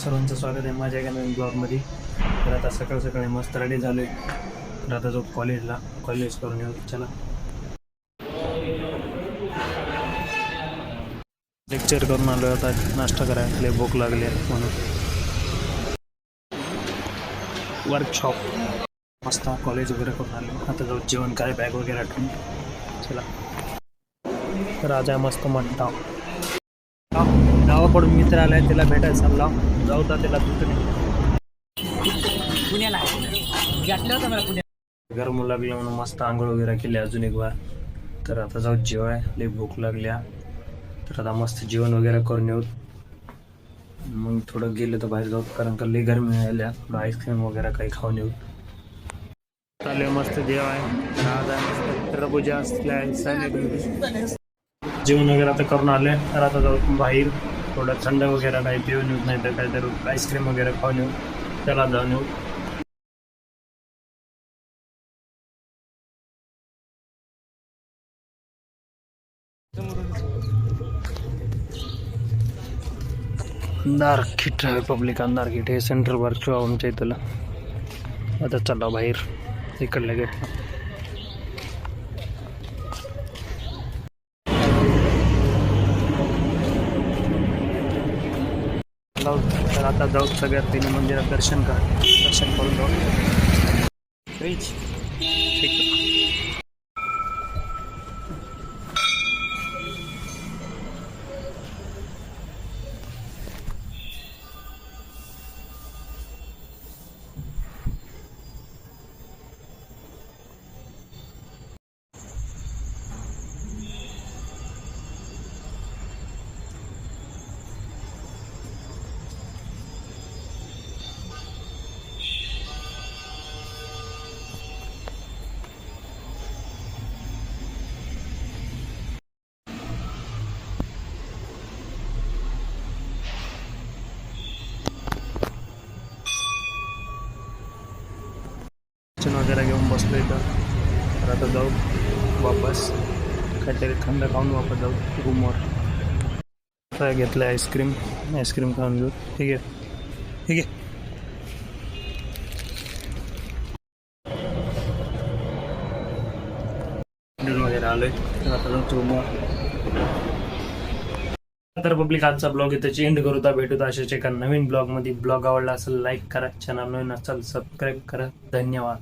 सर्वांचं स्वागत आहे माझ्या एका नवीन ब्लॉगमध्ये. तर आता सकाळ सकाळी मस्त रेडी झाले. तर आता जो कॉलेज करून येऊ. चला लेक्चर करून आलो. आता नाश्ता करायला भूक लागली म्हणून वर्कशॉप मस्त कॉलेज वगैरे करून आले. आता जाऊ जेवण काय बॅग वगैरे आठवून. चला तर आज आहे मस्त मट्टा. गावाकडून मित्र आलाय त्याला भेटायला चालला. जाऊ तर त्याला पुण्याला घेतलं होतं मला पुण्यात. गरम लागलं म्हणून मस्त आंघोळ वगैरे केली अजून एक बार. तर आता जाऊ जेवाय. लई भूक लागल्या. तर आता मस्त जेवण वगैरे करून येऊ. मग थोडं गेलं तर बाहेर जाऊ, कारण का लई गरमी आल्या. थोडं आईस्क्रीम वगैरे काही खाऊन येऊ. चालू मस्त जेवाय. टरबूजा असल्या जेवण वगैरे आता करून आले. तर आता जाऊ बाहेर थोडं थंड वगैरे काही पिऊन येऊ, नाही तर काहीतरी आईस्क्रीम वगैरे खाऊन येऊ. त्याला जाऊन येऊ. अंधारखिट रिपब्लिक अंधारखिट हे सेंट्रल वर्कशॉप आमच्या इथलं. आता चला बाहेर इकडल्या गेटला. तर आता जाऊ सगळ्यात तिने मंदिरात दर्शन करून जाऊ. ठीक. वगैरे घेऊन बसलो इथं. तर आता जाऊ वापस काहीतरी थंड खाऊन वापस जाऊ रूमवर. काय घेतलं आईस्क्रीम खाऊन घेऊ. ठीक आहे वगैरे आलोय. तर आता जाऊ रूमवर. तर पब्लिक आजचा ब्लॉग इथं चेंज करू. तर भेटू अशाच एका नवीन ब्लॉगमध्ये. ब्लॉग आवडला असेल लाईक करा, चॅनल नवीन असेल सबस्क्राईब करा. धन्यवाद.